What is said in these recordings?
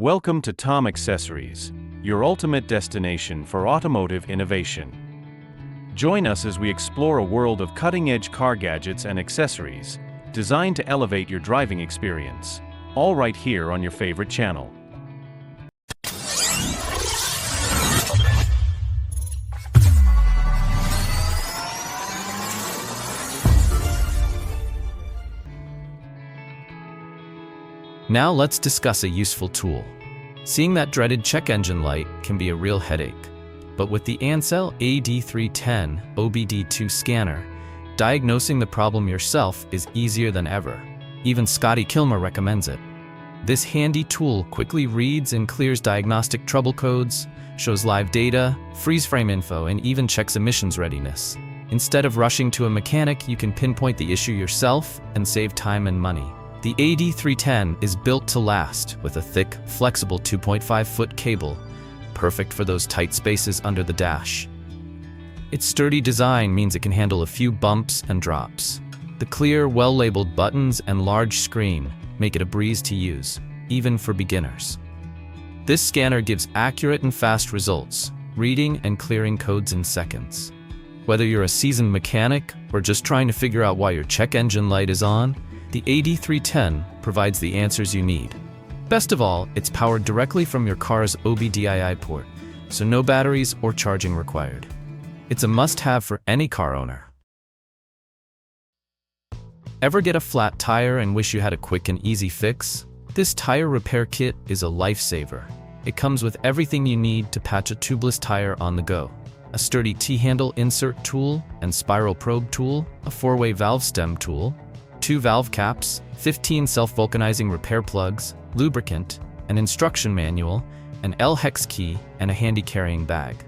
Welcome to Tom Accessories, your ultimate destination for automotive innovation. Join us as we explore a world of cutting-edge car gadgets and accessories designed to elevate your driving experience, all right here on your favorite channel. Now let's discuss a useful tool. Seeing that dreaded check engine light can be a real headache. But with the Ansell AD310 OBD II Scanner, diagnosing the problem yourself is easier than ever. Even Scotty Kilmer recommends it. This handy tool quickly reads and clears diagnostic trouble codes, shows live data, freeze frame info, and even checks emissions readiness. Instead of rushing to a mechanic, you can pinpoint the issue yourself and save time and money. The AD310 is built to last with a thick, flexible 2.5-foot cable, perfect for those tight spaces under the dash. Its sturdy design means it can handle a few bumps and drops. The clear, well-labeled buttons and large screen make it a breeze to use, even for beginners. This scanner gives accurate and fast results, reading and clearing codes in seconds. Whether you're a seasoned mechanic or just trying to figure out why your check engine light is on, the AD310 provides the answers you need. Best of all, it's powered directly from your car's OBD II port, so no batteries or charging required. It's a must-have for any car owner. Ever get a flat tire and wish you had a quick and easy fix? This tire repair kit is a lifesaver. It comes with everything you need to patch a tubeless tire on the go. A sturdy T-handle insert tool and spiral probe tool, a 4-way valve stem tool, 2 valve caps, 15 self-vulcanizing repair plugs, lubricant, an instruction manual, an L-hex key, and a handy carrying bag.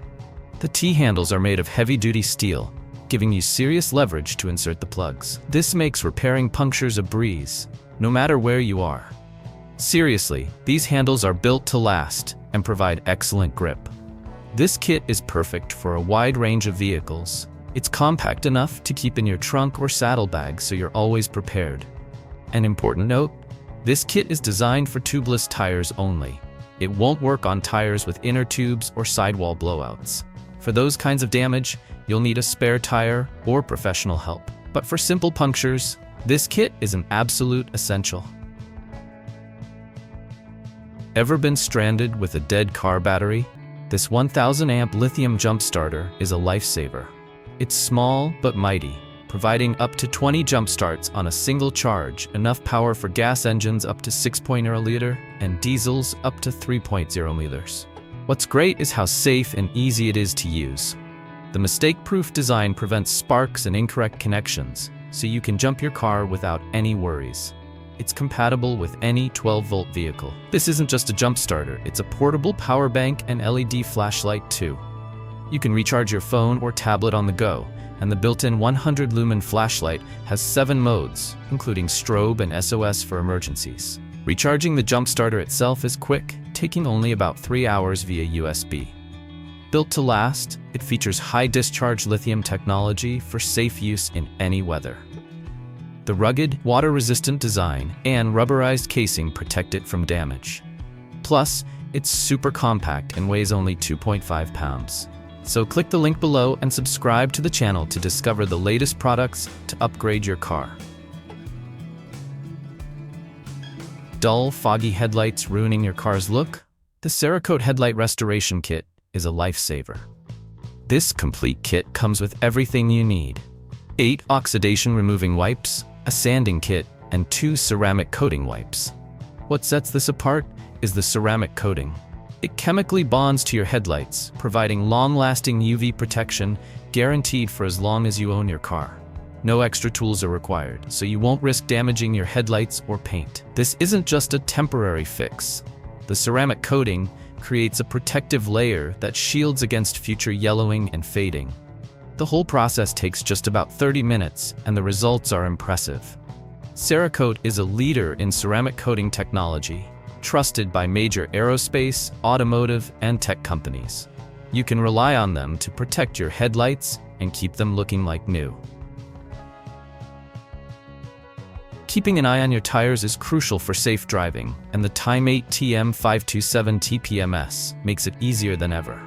The T-handles are made of heavy-duty steel, giving you serious leverage to insert the plugs. This makes repairing punctures a breeze, no matter where you are. Seriously, these handles are built to last and provide excellent grip. This kit is perfect for a wide range of vehicles. It's compact enough to keep in your trunk or saddlebag so you're always prepared. An important note, this kit is designed for tubeless tires only. It won't work on tires with inner tubes or sidewall blowouts. For those kinds of damage, you'll need a spare tire or professional help. But for simple punctures, this kit is an absolute essential. Ever been stranded with a dead car battery? This 1000-amp lithium jump starter is a lifesaver. It's small but mighty, providing up to 20 jump starts on a single charge, enough power for gas engines up to 6.0 liter and diesels up to 3.0 liters. What's great is how safe and easy it is to use. The mistake-proof design prevents sparks and incorrect connections, so you can jump your car without any worries. It's compatible with any 12-volt vehicle. This isn't just a jump starter, it's a portable power bank and LED flashlight too. You can recharge your phone or tablet on the go, and the built-in 100-lumen flashlight has 7 modes, including strobe and SOS for emergencies. Recharging the jump starter itself is quick, taking only about 3 hours via USB. Built to last, it features high-discharge lithium technology for safe use in any weather. The rugged, water-resistant design and rubberized casing protect it from damage. Plus, it's super compact and weighs only 2.5 pounds. So click the link below and subscribe to the channel to discover the latest products to upgrade your car. Dull, foggy headlights ruining your car's look? The Cerakote Headlight Restoration Kit is a lifesaver. This complete kit comes with everything you need. 8 oxidation-removing wipes, a sanding kit, and 2 ceramic coating wipes. What sets this apart is the ceramic coating. It chemically bonds to your headlights, providing long-lasting UV protection guaranteed for as long as you own your car. No extra tools are required, so you won't risk damaging your headlights or paint. This isn't just a temporary fix. The ceramic coating creates a protective layer that shields against future yellowing and fading. The whole process takes just about 30 minutes, and the results are impressive. Cerakote is a leader in ceramic coating technology, trusted by major aerospace, automotive, and tech companies. You can rely on them to protect your headlights and keep them looking like new. Keeping an eye on your tires is crucial for safe driving, and the Time8 TM527 TPMS makes it easier than ever.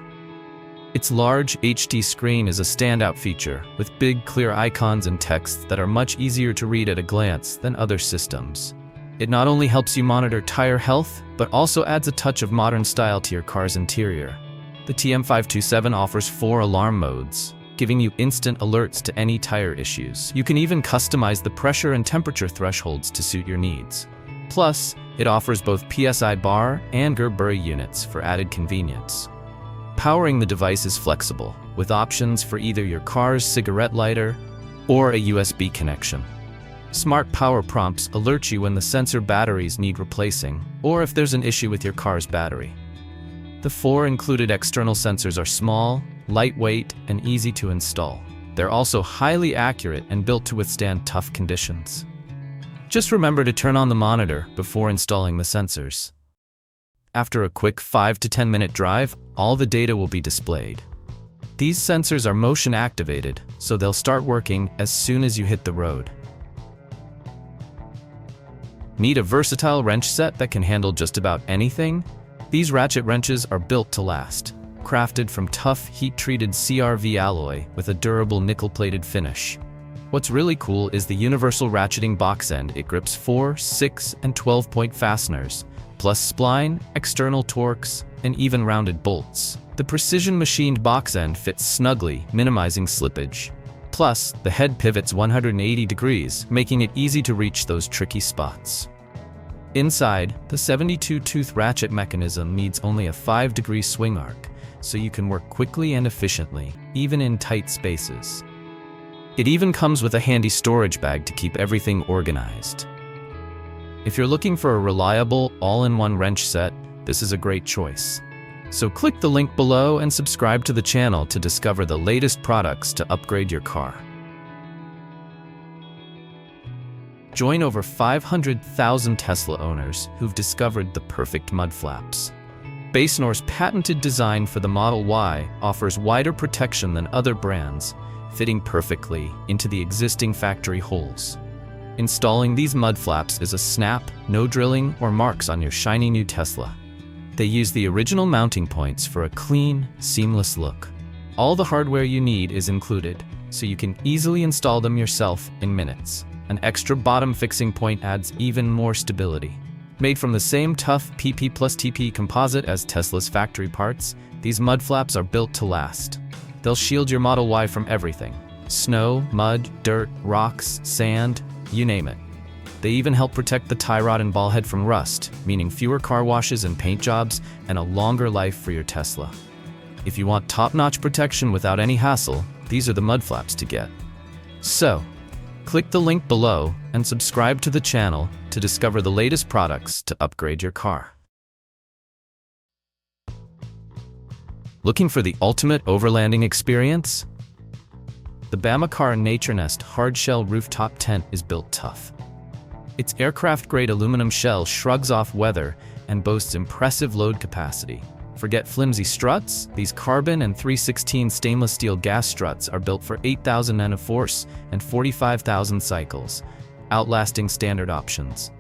Its large HD screen is a standout feature, with big, clear icons and text that are much easier to read at a glance than other systems. It not only helps you monitor tire health, but also adds a touch of modern style to your car's interior. The TM527 offers 4 alarm modes, giving you instant alerts to any tire issues. You can even customize the pressure and temperature thresholds to suit your needs. Plus, it offers both PSI bar and Gerber units for added convenience. Powering the device is flexible, with options for either your car's cigarette lighter or a USB connection. Smart power prompts alert you when the sensor batteries need replacing, or if there's an issue with your car's battery. The 4 included external sensors are small, lightweight, and easy to install. They're also highly accurate and built to withstand tough conditions. Just remember to turn on the monitor before installing the sensors. After a quick 5 to 10 minute drive, all the data will be displayed. These sensors are motion activated, so they'll start working as soon as you hit the road. Need a versatile wrench set that can handle just about anything? These ratchet wrenches are built to last. Crafted from tough, heat-treated CRV alloy with a durable nickel-plated finish. What's really cool is the universal ratcheting box end. It grips 4, 6, and 12-point fasteners, plus spline, external torques, and even rounded bolts. The precision-machined box end fits snugly, minimizing slippage. Plus, the head pivots 180 degrees, making it easy to reach those tricky spots. Inside, the 72-tooth ratchet mechanism needs only a 5-degree swing arc, so you can work quickly and efficiently, even in tight spaces. It even comes with a handy storage bag to keep everything organized. If you're looking for a reliable, all-in-one wrench set, this is a great choice. So click the link below and subscribe to the channel to discover the latest products to upgrade your car. Join over 500,000 Tesla owners who've discovered the perfect mud flaps. Basenor's patented design for the Model Y offers wider protection than other brands, fitting perfectly into the existing factory holes. Installing these mud flaps is a snap, no drilling or marks on your shiny new Tesla. They use the original mounting points for a clean, seamless look. All the hardware you need is included, so you can easily install them yourself in minutes. An extra bottom fixing point adds even more stability. Made from the same tough PP plus TP composite as Tesla's factory parts, these mud flaps are built to last. They'll shield your Model Y from everything: snow, mud, dirt, rocks, sand, you name it. They even help protect the tie rod and ball head from rust, meaning fewer car washes and paint jobs and a longer life for your Tesla. If you want top-notch protection without any hassle, these are the mud flaps to get. So, click the link below and subscribe to the channel to discover the latest products to upgrade your car. Looking for the ultimate overlanding experience? The Bamacar Naturnest hard-shell rooftop tent is built tough. Its aircraft-grade aluminum shell shrugs off weather and boasts impressive load capacity. Forget flimsy struts, these carbon and 316 stainless steel gas struts are built for 8,000 N of force and 45,000 cycles, outlasting standard options.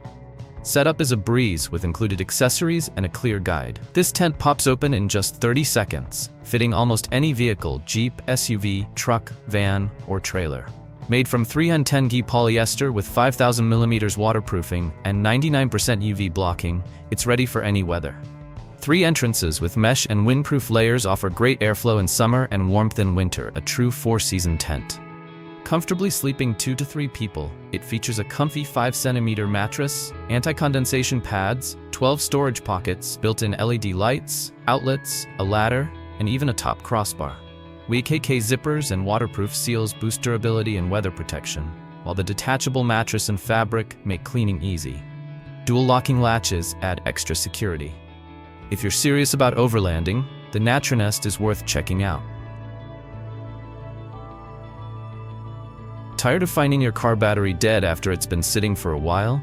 Setup is a breeze with included accessories and a clear guide. This tent pops open in just 30 seconds, fitting almost any vehicle: Jeep, SUV, truck, van, or trailer. Made from 310G polyester with 5,000 millimeters waterproofing and 99% UV blocking, it's ready for any weather. 3 entrances with mesh and windproof layers offer great airflow in summer and warmth in winter, a true 4-season tent. Comfortably sleeping 2 to 3 people, it features a comfy 5-centimeter mattress, anti-condensation pads, 12 storage pockets, built-in LED lights, outlets, a ladder, and even a top crossbar. WKK zippers and waterproof seals boost durability and weather protection, while the detachable mattress and fabric make cleaning easy. Dual locking latches add extra security. If you're serious about overlanding, the Naturnest is worth checking out. Tired of finding your car battery dead after it's been sitting for a while?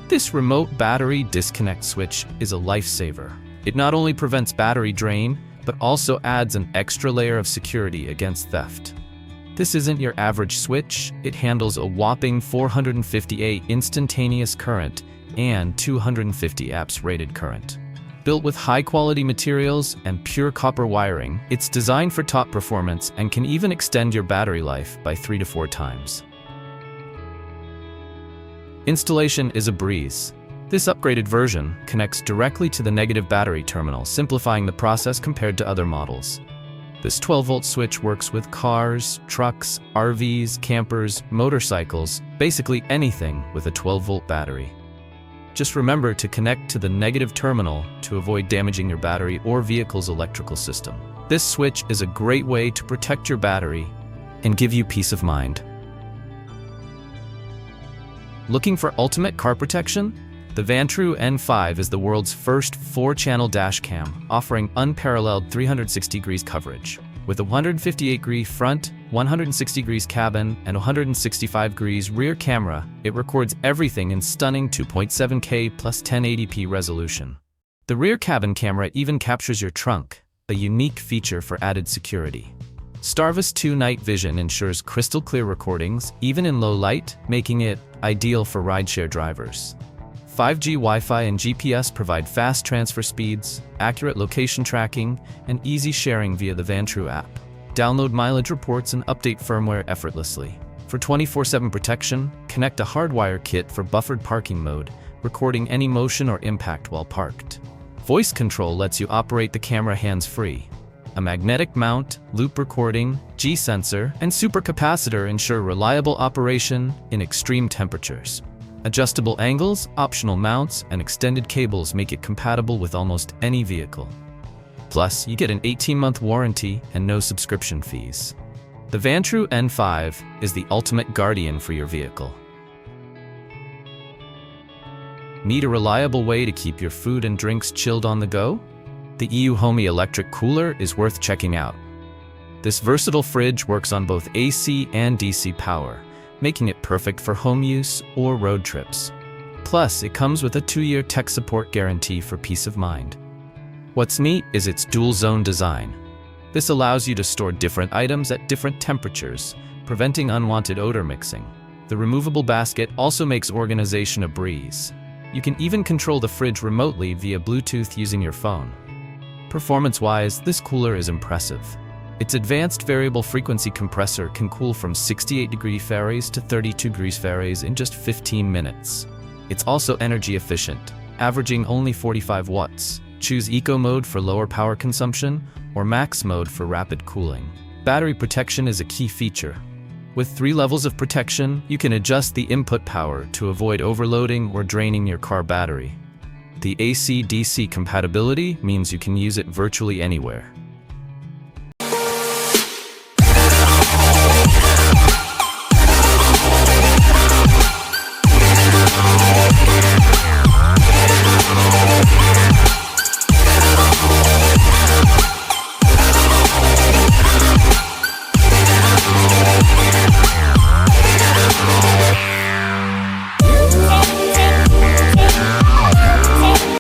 This remote battery disconnect switch is a lifesaver. It not only prevents battery drain, but also adds an extra layer of security against theft. This isn't your average switch. It handles a whopping 458 instantaneous current and 250 amps rated current. Built with high-quality materials and pure copper wiring, it's designed for top performance and can even extend your battery life by 3 to 4 times. Installation is a breeze. This upgraded version connects directly to the negative battery terminal, simplifying the process compared to other models. This 12-volt switch works with cars, trucks, RVs, campers, motorcycles, basically anything with a 12-volt battery. Just remember to connect to the negative terminal to avoid damaging your battery or vehicle's electrical system. This switch is a great way to protect your battery and give you peace of mind. Looking for ultimate car protection? The Vantrue N5 is the world's first 4-channel dashcam, offering unparalleled 360 degrees coverage. With a 158-degree front, 160 degrees cabin, and 165 degrees rear camera, it records everything in stunning 2.7K plus 1080p resolution. The rear cabin camera even captures your trunk, a unique feature for added security. Starvis 2 night vision ensures crystal clear recordings, even in low light, making it ideal for rideshare drivers. 5G Wi-Fi and GPS provide fast transfer speeds, accurate location tracking, and easy sharing via the Vantrue app. Download mileage reports and update firmware effortlessly. For 24/7 protection, connect a hardwire kit for buffered parking mode, recording any motion or impact while parked. Voice control lets you operate the camera hands-free. A magnetic mount, loop recording, G-sensor, and supercapacitor ensure reliable operation in extreme temperatures. Adjustable angles, optional mounts, and extended cables make it compatible with almost any vehicle. Plus, you get an 18-month warranty and no subscription fees. The Vantrue N5 is the ultimate guardian for your vehicle. Need a reliable way to keep your food and drinks chilled on the go? The EUHOMY electric cooler is worth checking out. This versatile fridge works on both AC and DC power, making it perfect for home use or road trips. Plus, it comes with a 2-year tech support guarantee for peace of mind. What's neat is its dual-zone design. This allows you to store different items at different temperatures, preventing unwanted odor mixing. The removable basket also makes organization a breeze. You can even control the fridge remotely via Bluetooth using your phone. Performance-wise, this cooler is impressive. Its advanced variable frequency compressor can cool from 68 degrees Fahrenheit to 32 degrees Fahrenheit in just 15 minutes. It's also energy efficient, averaging only 45 watts. Choose Eco mode for lower power consumption or Max mode for rapid cooling. Battery protection is a key feature. With 3 levels of protection, you can adjust the input power to avoid overloading or draining your car battery. The AC-DC compatibility means you can use it virtually anywhere.